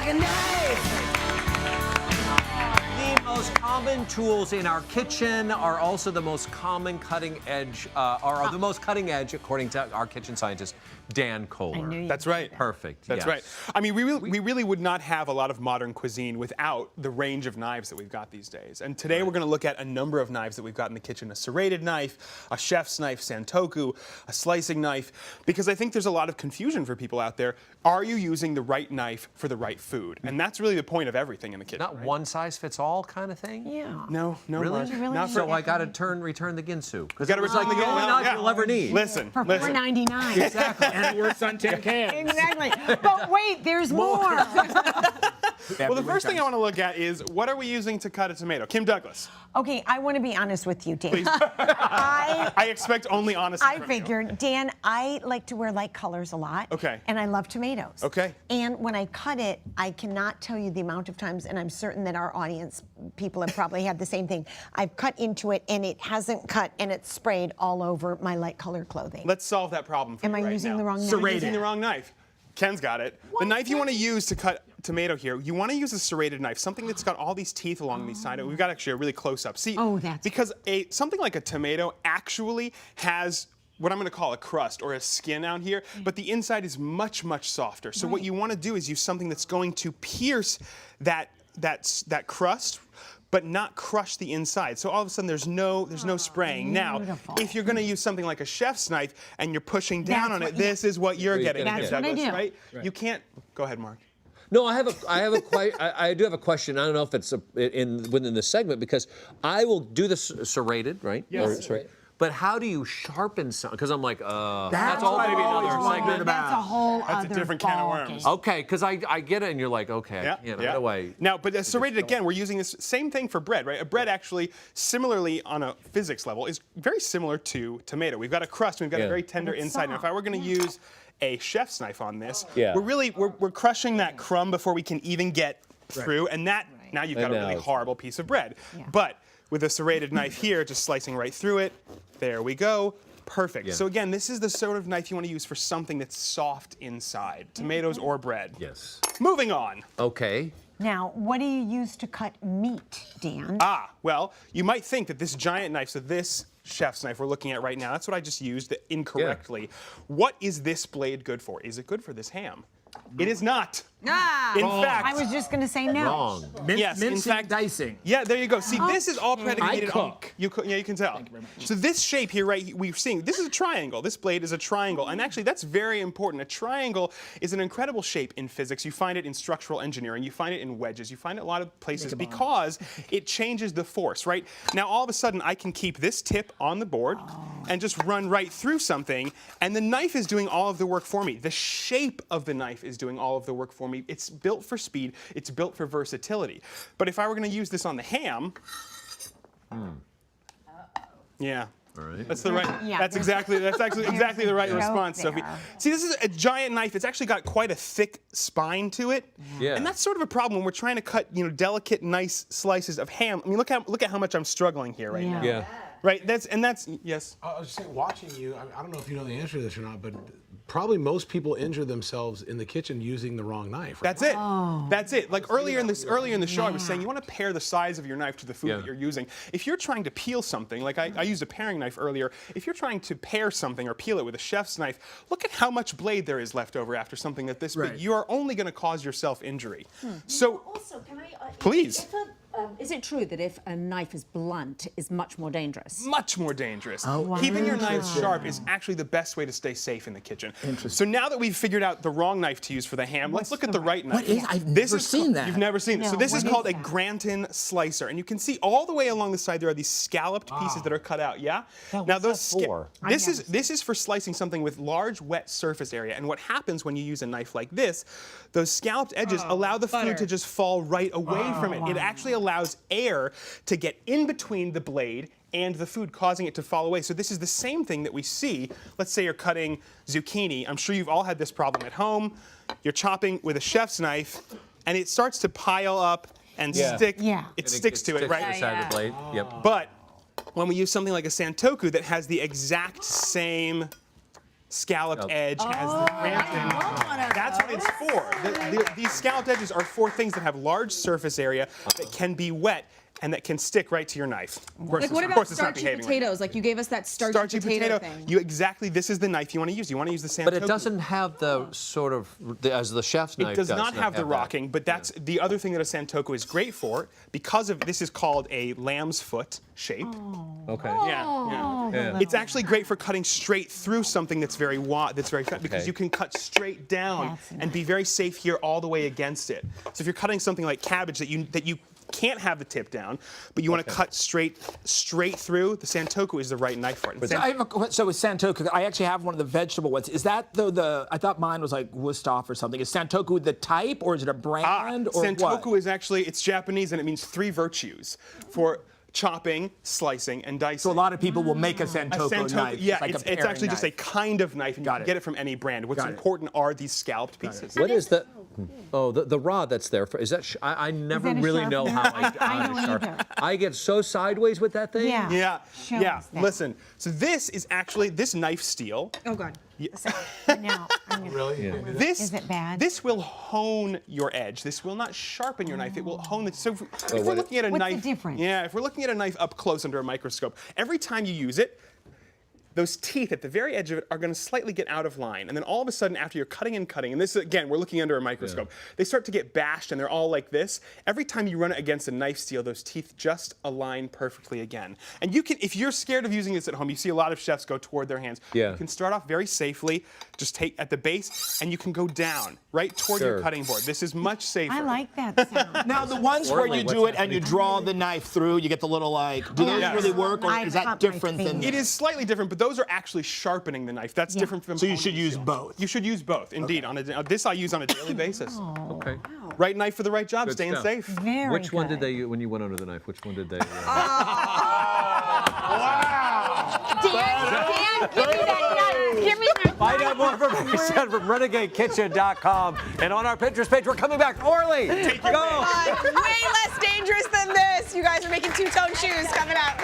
like a knife. The most common tools in our kitchen are also the most common cutting edge, are the most cutting edge, according to our kitchen scientist, Dan Kohler. That's right. Perfect. That's yes. right. I mean, we really would not have a lot of modern cuisine without the range of knives that we've got these days. And today we're going to look at a number of knives that we've got in the kitchen: a serrated knife, a chef's knife, santoku, a slicing knife, because I think there's a lot of confusion for people out there. Are you using the right knife for the right food? And that's really the point of everything in the kitchen. Not right? one size fits all kind of thing? Yeah. No, Really? Mark. Not for, So I got to return the Ginsu. Because gotta it's return like the the only Ginsu. knife Yeah. you'll ever need. Listen, For listen. $4.99. Exactly. And it works on tin cans. Exactly. But wait, there's more. Well, the first thing I want to look at is, what are we using to cut a tomato? Kim Douglas. Okay, I want to be honest with you, Dan. I expect only honesty I from you. figured, Dan, I like to wear light colors a lot. Okay. And I love tomatoes. Okay. And when I cut it, I cannot tell you the amount of times, and I'm certain that our audience people have probably had the same thing. I've cut into it and it hasn't cut and it's sprayed all over my light colored clothing. Let's solve that problem for Am you I right using now. the wrong knife? You're using the wrong knife. Ken's got it. The knife you want to use to cut tomato here, you want to use a serrated knife, something that's got all these teeth along the side. We've got actually a really close up. See, because something like a tomato actually has what I'm going to call a crust or a skin out here, but the inside is much, much softer. So what you want to do is use something that's going to pierce that crust, but not crush the inside. So all of a sudden there's no spraying. Now, if you're going to use something like a chef's knife and you're pushing down on it, this is what you're getting. That's what I do. Right? You can't. Go ahead, Mark. No, I do have a question. I don't know if it's within the segment, because I will do this serrated, right? Yes. But how do you sharpen something? Because I'm like, That's all what maybe I another always segment. wondered That's a whole That's a other different can of ballgame. worms. Okay, because I get it, and you're like, okay, Yeah, how do I? Now, but serrated again, we're using this same thing for bread, right? A bread actually, similarly on a physics level, is very similar to tomato. We've got a crust, and we've got a very tender inside. And if I were going to use a chef's knife on this, we're crushing that crumb before we can even get through, and that now you've got a really horrible piece of bread. But with a serrated knife here, just slicing right through it, there we go. Perfect. Yeah. So again, this is the sort of knife you want to use for something that's soft inside, tomatoes or bread. Yes. Moving on. Okay. Now, what do you use to cut meat, Dan? Well, you might think that this giant knife, so this chef's knife we're looking at right now, that's what I just used incorrectly. What is this blade good for? Is it good for this ham? It is not. In fact, I was just going to say no. Wrong. yes, in Mincing, fact, dicing. Yeah, there you go. See, this is all predicated on. cook. You can tell. Thank you very much. So this shape here, right? We're seeing this is a triangle. This blade is a triangle, and actually that's very important. A triangle is an incredible shape in physics. You find it in structural engineering. You find it in wedges. You find it a lot of places because it changes the force, right? Now all of a sudden I can keep this tip on the board and just run right through something, and the knife is doing all of the work for me. The shape of the knife is doing all of the work for me. It's built for speed. It's built for versatility. But if I were going to use this on the ham, yeah. All right. That's the right. Yeah. That's actually exactly the right response, Sophie. there. See, this is a giant knife. It's actually got quite a thick spine to it. Yeah. And that's sort of a problem when we're trying to cut, delicate, nice slices of ham. I mean, look at how much I'm struggling here right now. Yeah. Right. That's yes. I was just saying, watching you, I don't know if you know the answer to this or not, but probably most people injure themselves in the kitchen using the wrong knife. Right? That's it. That's it. Like earlier in the show, I was saying you want to pair the size of your knife to the food that you're using. If you're trying to peel something, like I used a paring knife earlier, if you're trying to pare something or peel it with a chef's knife, look at how much blade there is left over after something that this big. You are only going to cause yourself injury. So also, can I? Please. Is it true that if a knife is blunt, is much more dangerous? much more dangerous. Keeping your knives sharp is actually the best way to stay safe in the kitchen. So now that we've figured out the wrong knife to use for the ham, let's look at the right knife. What is? I've never seen that. You've never seen it. So No, this is what called is a that? Granton slicer, and you can see all the way along the side there are these scalloped pieces that are cut out. Yeah. Now what's that for? This is for slicing something with large wet surface area. And what happens when you use a knife like this? Those scalloped edges allow the food to just fall right away from it. It actually allows air to get in between the blade and the food, causing it to fall away. So this is the same thing that we see. Let's say you're cutting zucchini. I'm sure you've all had this problem at home. You're chopping with a chef's knife, and it starts to pile up and stick. Yeah. It sticks to it, right? To the side of the blade. Yep. But when we use something like a santoku that has the exact same scalloped edge, has the cramped. That's what it's for. These scalloped edges are for things that have large surface area that can be wet and that can stick right to your knife. Like what about starchy potatoes? Like you gave us that starchy potato thing. This is the knife you want to use. You want to use the Santoku. But it doesn't have the sort of, as the chef's knife does not have the rocking, but that's the other thing that a Santoku is great for, because of this is called a lamb's foot shape. Okay. Yeah. It's actually great for cutting straight through something that's very fat, because you can cut straight down and be very safe here all the way against it. So if you're cutting something like cabbage that you can't have the tip down, but you want to cut straight through, the Santoku is the right knife for it. So with Santoku, I actually have one of the vegetable ones. Is that I thought mine was like Wusthof or something. Is Santoku the type, or is it a brand, or Santoku what? is actually, it's Japanese, and it means 3 virtues for chopping, slicing, and dicing. So a lot of people will make a Santoku knife. Yeah, like it's actually just a kind of knife, and you can get it from any brand. What's important are these scalloped pieces. What is the? Oh, the rod that's there. Is that? I never really know how I don't sharpen. either. I get so sideways with that thing. Yeah. Show us that. Listen, so this is actually this knife steel. Oh God. Now, Really? Yeah. This Is it bad? This will hone your edge. This will not sharpen your knife. It will hone it. So if we're looking at a What's knife, the difference? yeah, if we're looking at a knife up close under a microscope, every time you use it, those teeth at the very edge of it are going to slightly get out of line. And then all of a sudden, after you're cutting and cutting, and this, again, we're looking under a microscope, they start to get bashed, and they're all like this. Every time you run it against a knife steel, those teeth just align perfectly again. And you can, if you're scared of using this at home, you see a lot of chefs go toward their hands. Yeah. You can start off very safely, just take at the base, and you can go down, right toward your cutting board. This is much safer. I like that sound. Now the ones where you do it and you draw the knife through, you get the little like. Do those really work, or is that different than? It is slightly different, but those are actually sharpening the knife. That's different from. So you should use both. You should use both, indeed. This I use on a daily basis. Okay. Right knife for the right job, Good staying stuff. safe. Very Which one good. did they use when you went under the knife? Which one did they? Dan, give me that knife. Give me that Find out more information from RenegadeKitchen.com, and on our Pinterest page. We're coming back. Orly, go. Way less dangerous than this. You guys are making two-tone shoes coming up.